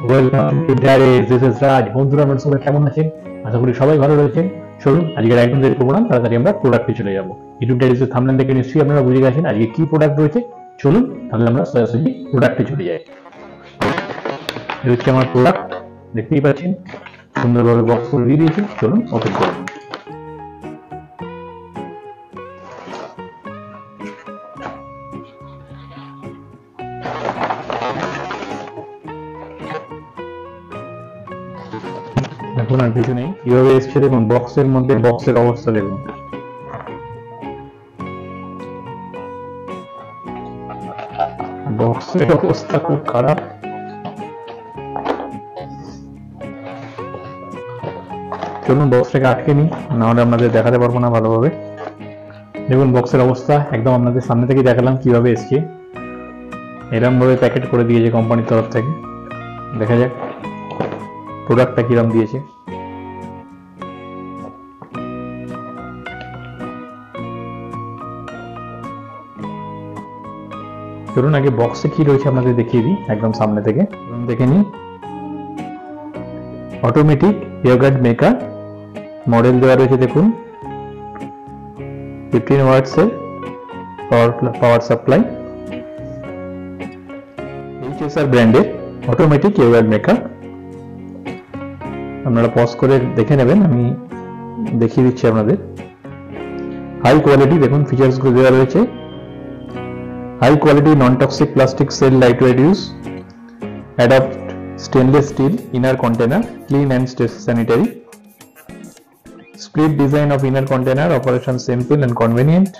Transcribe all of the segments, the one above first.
Welcome to direct, this is Raj. বন্ধুরা আপনারা সবাই কেমন আছেন? আশা করি সবাই ভালো রয়েছেন। চলুন আজকে একদম দেরি করবো না, তাড়াতাড়ি আমরা প্রোডাক্টে চলে যাবো। ইউটিউব ডাইরেক্টের থাম্বনেল দেখে নিশ্চয়ই আপনারা বুঝে গেছেন আজকে কি প্রোডাক্ট রয়েছে। চলুন তাহলে আমরা সরাসরি প্রোডাক্টে চলে যাই। এই হচ্ছে আমার প্রোডাক্ট, দেখতেই পাচ্ছেন সুন্দরভাবে বক্স করে দিয়ে দিয়েছি। চলুন ওপেন করুন। দেখুন আর কিছু নেই, কিভাবে এসছে দেখুন। বক্সের মধ্যে বক্সের অবস্থা দেখুন। বক্সের অবস্থা খুব খারাপ। চলুন বক্সটাকে আটকে নিই, নাহলে আপনাদের দেখাতে পারবো না ভালোভাবে। দেখুন বক্সের অবস্থা একদম আপনাদের সামনে থেকে দেখালাম কিভাবে এসছে। এরকম ভাবে প্যাকেট করে দিয়েছে কোম্পানির তরফ থেকে। দেখা যাক প্রোডাক্টটা কিরকম দিয়েছে। চলুন আগে বক্সে কি রয়েছে আপনাদের দেখিয়ে দিই একদম সামনে থেকে। দেখে নিই, অটোমেটিক ইয়োগার্ট মেকার মডেল দেওয়া রয়েছে। দেখুন 15 ওয়াটসের পাওয়ার সাপ্লাই, HSR ব্র্যান্ডের অটোমেটিক ইয়োগার্ট মেকার। আপনারা পজ করে দেখে নেবেন, আমি দেখিয়ে দিচ্ছি আপনাদের। হাই কোয়ালিটি দেখুন ফিচার্স গুলো দেওয়া রয়েছে। High quality non toxic plastic cell lightweight use, adapt stainless steel inner container, clean and sanitary, split design of inner container, operation simple and convenient,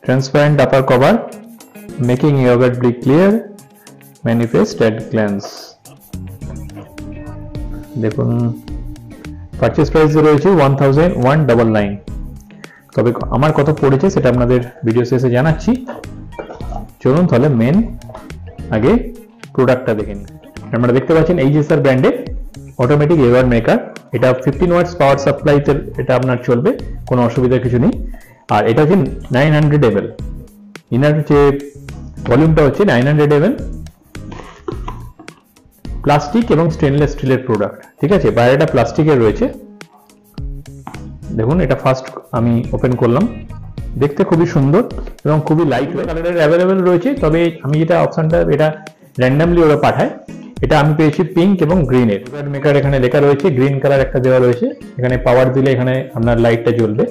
transparent upper cover making yogurt be clear, manifest at glance। দেখুন purchase price রয়েছে 1199। তবে আমার কত পড়েছে সেটা আপনাদের video শেষে জানাচ্ছি। চলুন তাহলে মেন আগে প্রোডাক্টটা দেখে নিন। আপনারা দেখতে পাচ্ছেন HSR ব্র্যান্ডের অটোমেটিক ইয়োগার্ট মেকার। এটা 15 ওয়াটস পাওয়ার সাপ্লাইতে এটা আপনার চলবে, কোনো অসুবিধা কিছু নেই। আর এটা হচ্ছে 900 ml, ইনার যে ভলিউমটা হচ্ছে 900 ml, প্লাস্টিক এবং স্টেনলেস স্টিলের প্রোডাক্ট। ঠিক আছে, বাইরেটা প্লাস্টিকের রয়েছে। দেখুন এটা ফার্স্ট আমি ওপেন করলাম, দেখতে খুবই সুন্দর এবং খুবই লাইট কালারের অ্যাভেলেবেল রয়েছে। তবে আমি যেটা অপশনটা এটা র্যান্ডামলি ওরা পাঠায়, এটা আমি পেয়েছি পিঙ্ক এবং গ্রিনের। ইয়োগার্ট মেকার এখানে লেখা রয়েছে, গ্রিন কালার একটা দেওয়া রয়েছে। এখানে পাওয়ার দিলে এখানে আপনার লাইটটা জ্বলবে।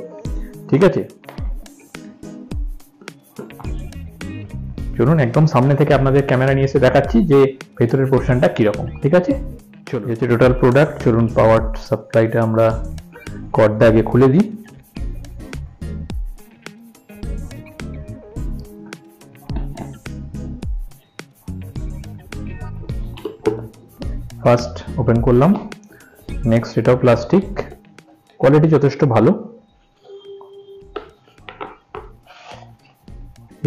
ঠিক আছে, চলুন একদম সামনে থেকে আপনাদের ক্যামেরা নিয়ে এসে দেখাচ্ছি যে ভেতরের পোর্শনটা কিরকম। ঠিক আছে, চলুন হচ্ছে টোটাল প্রোডাক্ট। চলুন পাওয়ার সাপ্লাইটা আমরা কর্ডটা আগে খুলে দিই। ফার্স্ট ওপেন করলাম, নেক্সট এটাও প্লাস্টিক, কোয়ালিটি যথেষ্ট ভালো।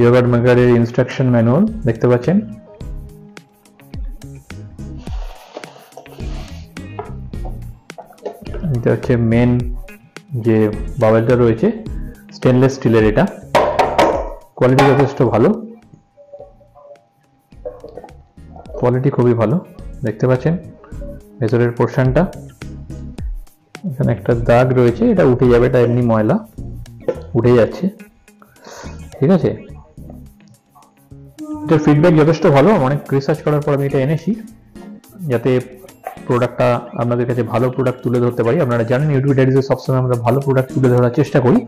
ইয়োগার্ট মেকারের ইনস্ট্রাকশন ম্যানুয়াল দেখতে পাচ্ছেন। এটা হচ্ছে মেন যে বাবেলটা রয়েছে স্টেনলেস স্টিলের, এটা কোয়ালিটি যথেষ্ট ভালো, কোয়ালিটি খুবই ভালো। দেখতে পাচ্ছেন ভেতরের পোর্শনটা, এখানে একটা দাগ রয়েছে, এটা উঠে যাবে, এটা এমনি ময়লা উঠে যাচ্ছে। ঠিক আছে, এটার ফিডব্যাক যথেষ্ট ভালো। অনেক রিসার্চ করার পর আমি এটা এনেছি যাতে প্রোডাক্টটা আপনাদের কাছে ভালো প্রোডাক্ট তুলে ধরতে পারি। আপনারা জানেন ইউটিউব ডায়েরিতে সবসময় আমরা ভালো প্রোডাক্ট তুলে ধরার চেষ্টা করি।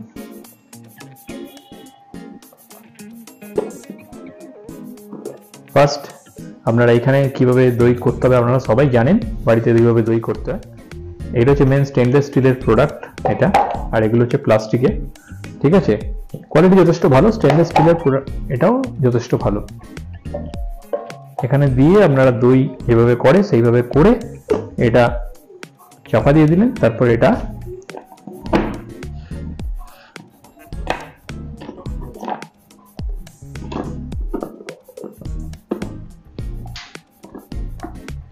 ফার্স্ট আপনারা এখানে কিভাবে দই করতে হবে আপনারা সবাই জানেন, বাড়িতে কিভাবে দই করতে হয়। এটা হচ্ছে মেন স্টেনলেস স্টিলের প্রোডাক্ট এটা, আর এগুলো হচ্ছে প্লাস্টিকের। ঠিক আছে, কোয়ালিটি যথেষ্ট ভালো, স্টেনলেস স্টিলের প্রোডাক্ট এটাও যথেষ্ট ভালো। এখানে দিয়ে আপনারা দই যেভাবে করে সেইভাবে করে এটা চাপা দিয়ে দিলেন, তারপর এটা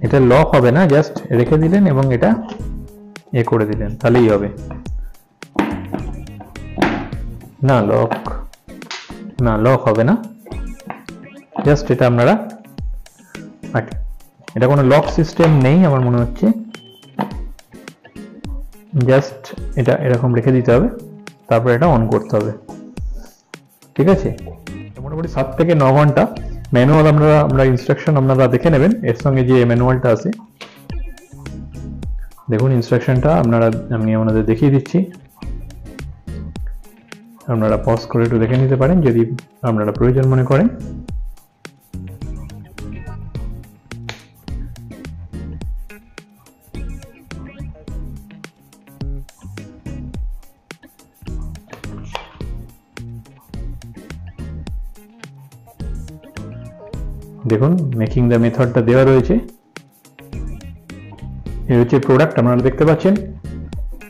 এটা লক হবে না, জাস্ট রেখে দিলেন এবং এটা করে দিলেন, তাহলেই হবে। না লক হবে না, জাস্ট এটা আপনারা আচ্ছা, এটা কোনো লক সিস্টেম নেই আমার মনে হচ্ছে, জাস্ট এটা এরকম রেখে দিতে হবে, তারপর এটা অন করতে হবে। ঠিক আছে, মোটামুটি 7 থেকে 9 ঘন্টা। ম্যানুয়াল আমরা ইনস্ট্রাকশন আপনারা দেখে নেবেন, এর সঙ্গে যে ম্যানুয়ালটা আছে দেখুন, ইনস্ট্রাকশনটা আমি আপনাদের দেখিয়ে দিচ্ছি, আপনারা পজ করে একটু দেখে নিতে পারেন যদি আপনারা প্রয়োজন মনে করেন। দেখুন মেকিং দ্য মেথডটা দেওয়া রয়েছে, এই হচ্ছে প্রোডাক্ট আপনারা দেখতে পাচ্ছেন।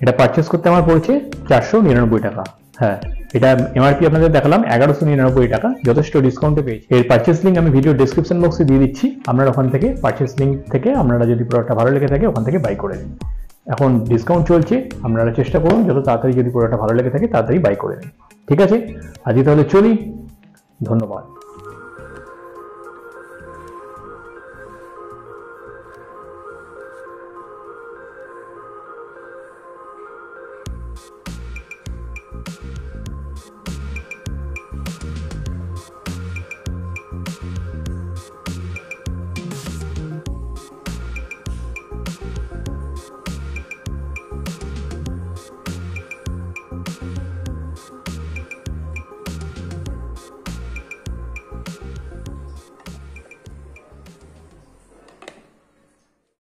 এটা পারচেস করতে আমার পড়েছে 499 টাকা। হ্যাঁ, এটা এমআরপি আপনাদের দেখালাম 1199 টাকা, যথেষ্ট ডিসকাউন্টে পেয়েছি। এর পারচেস লিঙ্ক আমি ভিডিও ডেসক্রিপশন বক্সে দিয়ে দিচ্ছি, আপনারা ওখান থেকে পারচেস লিঙ্ক থেকে আপনারা যদি প্রোডাক্টটা ভালো লেগে থাকে ওখান থেকে বাই করে নিন। এখন ডিসকাউন্ট চলছে, আপনারা চেষ্টা করুন যত তাড়াতাড়ি যদি প্রোডাক্টটা ভালো লেগে থাকে তাড়াতাড়ি বাই করে নিন। ঠিক আছে, আজকে তাহলে চলি, ধন্যবাদ।